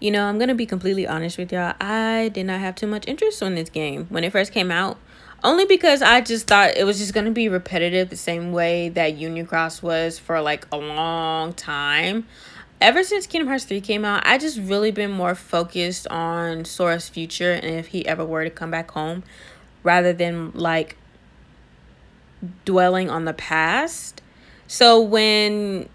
I'm going to be completely honest with y'all. I did not have too much interest in this game when it first came out. Only because I just thought it was just going to be repetitive the same way that Union Cross was for like a long time. Ever since Kingdom Hearts 3 came out, I just really been more focused on Sora's future and if he ever were to come back home rather than like dwelling on the past. So when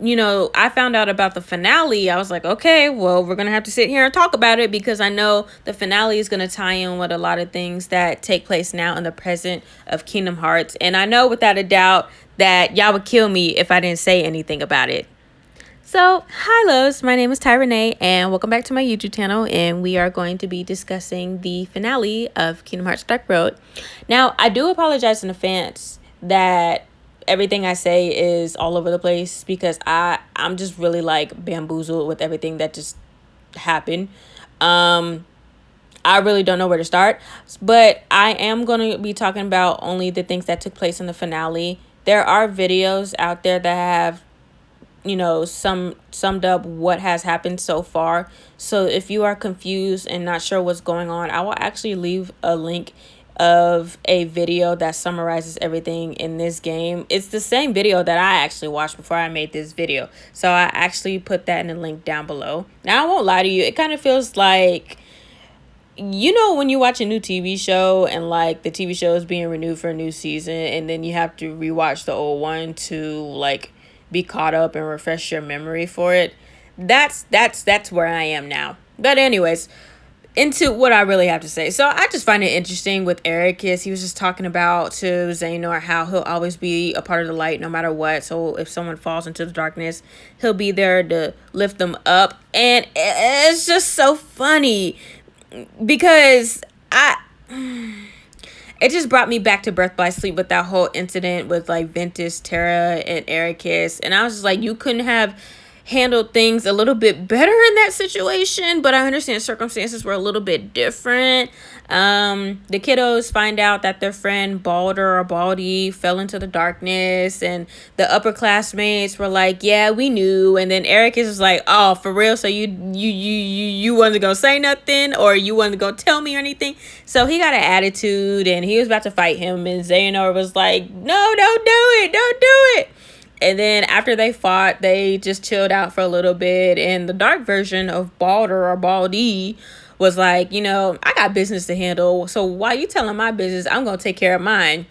I found out about the finale, I was like, okay, well, we're going to have to sit here and talk about it because I know the finale is going to tie in with a lot of things that take place now in the present of Kingdom Hearts. And I know without a doubt that y'all would kill me if I didn't say anything about it. So, hi loves, my name is itstyreneee and welcome back to my YouTube channel, and we are going to be discussing the finale of Kingdom Hearts Dark Road. Now, I do apologize in advance that everything I say is all over the place because I'm just really like bamboozled with everything that just happened. I really don't know where to start, but I am going to be talking about only the things that took place in the finale. There are videos out there that have summed up what has happened so far. So if you are confused and not sure what's going on, I will actually leave a link of a video that summarizes everything in this game. It's the same video that I actually watched before I made this video, so I actually put that in the link down below. Now I won't lie to you, it kind of feels like when you watch a new TV show and like the TV show is being renewed for a new season and then you have to rewatch the old one to like be caught up and refresh your memory for it. That's where I am now. But anyways, into what I really have to say. So I just find it interesting with Ericus. He was just talking about to Xehanort how he'll always be a part of the light no matter what. So if someone falls into the darkness, he'll be there to lift them up. And it's just so funny because it just brought me back to Birth by Sleep with that whole incident with like Ventus, Terra, and Ericus. And I was just like, you couldn't have handled things a little bit better in that situation, but I understand circumstances were a little bit different. The kiddos find out that their friend Balder or Baldy fell into the darkness, and the upper classmates were like, yeah, we knew. And then Ericus was like, oh, for real? So you wasn't gonna say nothing, or you wasn't gonna tell me or anything? So he got an attitude and he was about to fight him, and Xehanort was like, no, don't do it. And then after they fought, they just chilled out for a little bit. And the dark version of Balder or Baldy was like, I got business to handle. So while you telling my business, I'm going to take care of mine.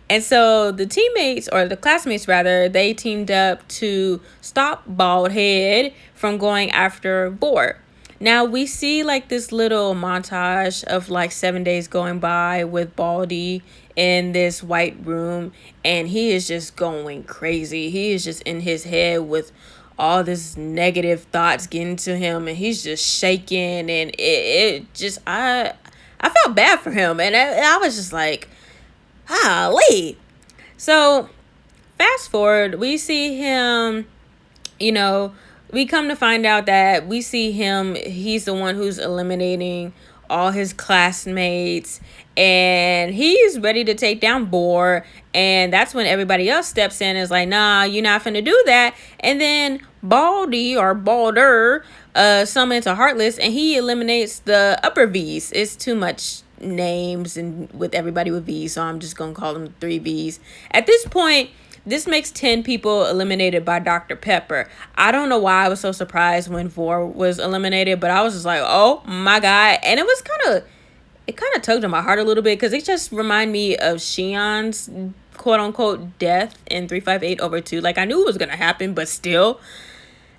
And so the teammates, or the classmates rather, they teamed up to stop Baldhead from going after Boar. Now we see like this little montage of like 7 days going by with Baldy in this white room, and he is just going crazy. He is just in his head with all this negative thoughts getting to him, and he's just shaking, and it just I felt bad for him, and I was just like, golly. So fast forward, we see him, we come to find out that we see him, he's the one who's eliminating all his classmates, and he's ready to take down Boar. And that's when everybody else steps in and is like, nah, you're not finna do that. And then Baldy or Balder summons a Heartless, and he eliminates the upper V's. It's too much names and with everybody with V's, so I'm just gonna call them 3 V's. At this point, this makes 10 people eliminated by Dr. Pepper. I don't know why I was so surprised when Vor was eliminated, but I was just like, oh my God. And it kind of tugged on my heart a little bit because it just reminded me of Shion's quote unquote death in 358/2. Like, I knew it was going to happen, but still.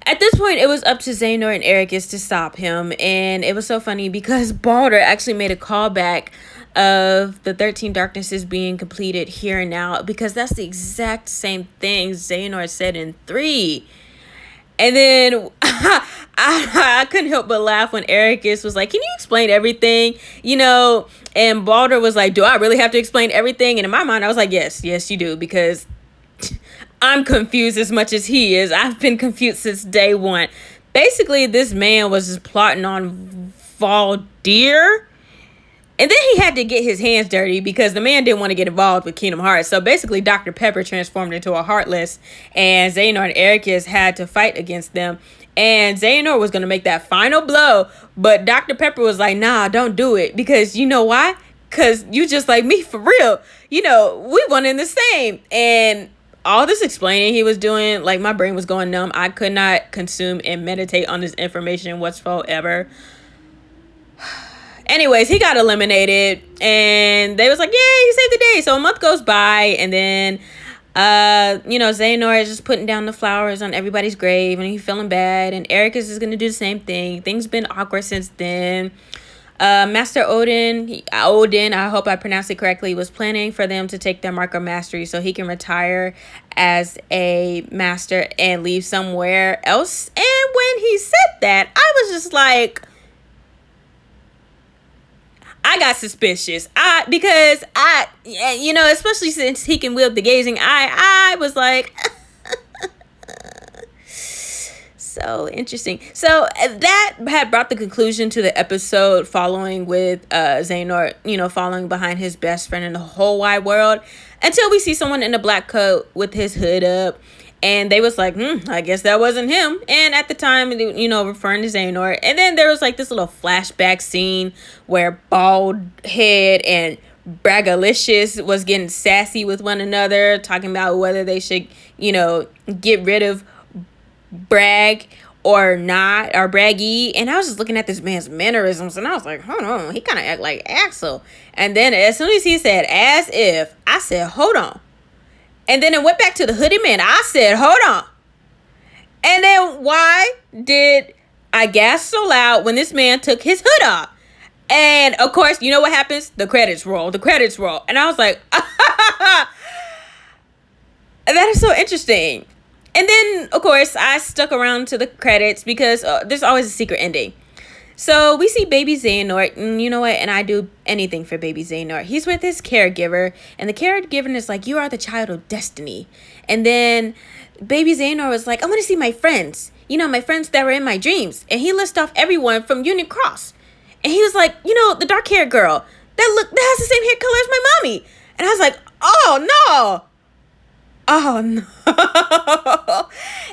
At this point, it was up to Xehanort and Ericus to stop him. And it was so funny because Balder actually made a callback of the 13 darknesses being completed here and now, because that's the exact same thing Xehanort said in 3. And then I couldn't help but laugh when Ericus was like, can you explain everything? And Balder was like, do I really have to explain everything? And in my mind, I was like, yes, you do, because I'm confused as much as he is. I've been confused since day one. Basically, this man was just plotting on Valdir. And then he had to get his hands dirty because the man didn't want to get involved with Kingdom Hearts. So basically, Dr. Pepper transformed into a Heartless, and Xehanort and Ericus had to fight against them. And Xehanort was going to make that final blow. But Dr. Pepper was like, nah, don't do it. Because you know why? Because you just like me, for real. You know, we one in the same. And all this explaining he was doing, like, my brain was going numb. I could not consume and meditate on this information whatsoever. Anyways, he got eliminated, and they was like, yeah, he saved the day. So a month goes by, and then Xehanort is just putting down the flowers on everybody's grave, and he's feeling bad, and Ericus is gonna do the same thing. Things been awkward since then. Master Odin, I hope I pronounced it correctly, was planning for them to take their mark of mastery so he can retire as a master and leave somewhere else. And when he said that, I was just like, I got suspicious. Because especially since he can wield the gazing eye, I was like, so interesting. So that had brought the conclusion to the episode, following with Xehanort, following behind his best friend in the whole wide world, until we see someone in a black coat with his hood up. And they was like, I guess that wasn't him. And at the time, referring to Xehanort. And then there was like this little flashback scene where Bald Head and Bragalicious was getting sassy with one another, talking about whether they should, get rid of Bragg or not, or Braggy. And I was just looking at this man's mannerisms, and I was like, hold on, he kind of act like Axel. And then as soon as he said, as if, I said, hold on. And then it went back to the hoodie man. I said, hold on. And then why did I gasp so loud when this man took his hood off? And of course, you know what happens? The credits roll. And I was like, that is so interesting. And then, of course, I stuck around to the credits because there's always a secret ending. So we see baby Xehanort, and you know what? And I do anything for baby Xehanort. He's with his caregiver, and the caregiver is like, you are the child of destiny. And then baby Xehanort was like, I want to see my friends. My friends that were in my dreams. And he lists off everyone from Union Cross. And he was like, the dark-haired girl that has the same hair color as my mommy. And I was like, oh no.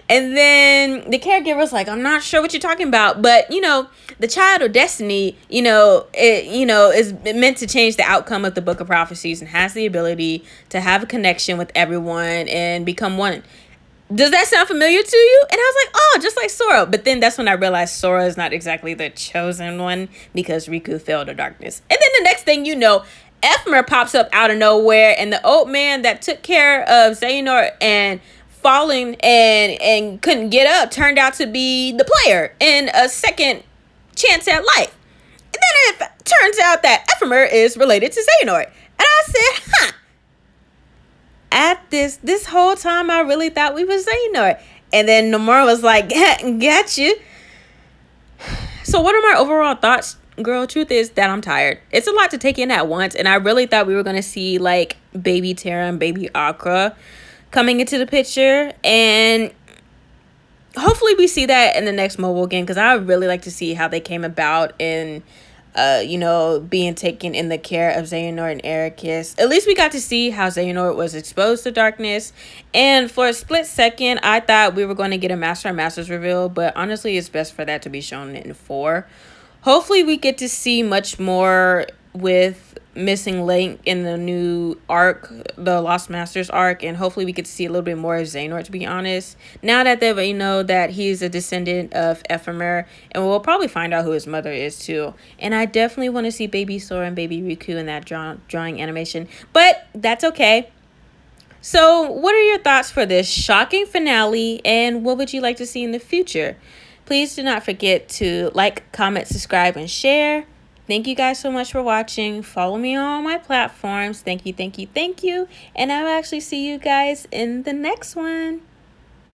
And then the caregiver was like, I'm not sure what you're talking about, but the child of destiny, is meant to change the outcome of the Book of Prophecies and has the ability to have a connection with everyone and become one. Does that sound familiar to you? And I was like, oh, just like Sora. But then that's when I realized Sora is not exactly the chosen one, because Riku fell to darkness. And then the next thing you know, Ephemer pops up out of nowhere, and the old man that took care of Xehanort and falling and couldn't get up turned out to be the player in a second chance at life. And then it turns out that Ephemer is related to Xehanort. And I said, at this whole time I really thought we was Xehanort. And then Nomura was like, got you. So what are my overall thoughts? Girl, truth is that I'm tired. It's a lot to take in at once, and I really thought we were going to see like baby Terra and baby Aqua coming into the picture, and hopefully we see that in the next mobile game, because I would really like to see how they came about in being taken in the care of Xehanort and Ericus. At least we got to see how Xehanort was exposed to darkness, and for a split second I thought we were going to get a Master and Masters reveal, but honestly it's best for that to be shown in 4. Hopefully we get to see much more with Missing Link in the new arc, the Lost Masters arc, and hopefully we get to see a little bit more of Xehanort, to be honest. Now that they know that he's a descendant of Ephemer, and we'll probably find out who his mother is too. And I definitely want to see baby Sora and baby Riku in that drawing animation, but that's okay. So what are your thoughts for this shocking finale, and what would you like to see in the future? Please do not forget to like, comment, subscribe, and share. Thank you guys so much for watching. Follow me on all my platforms. Thank you. And I will actually see you guys in the next one.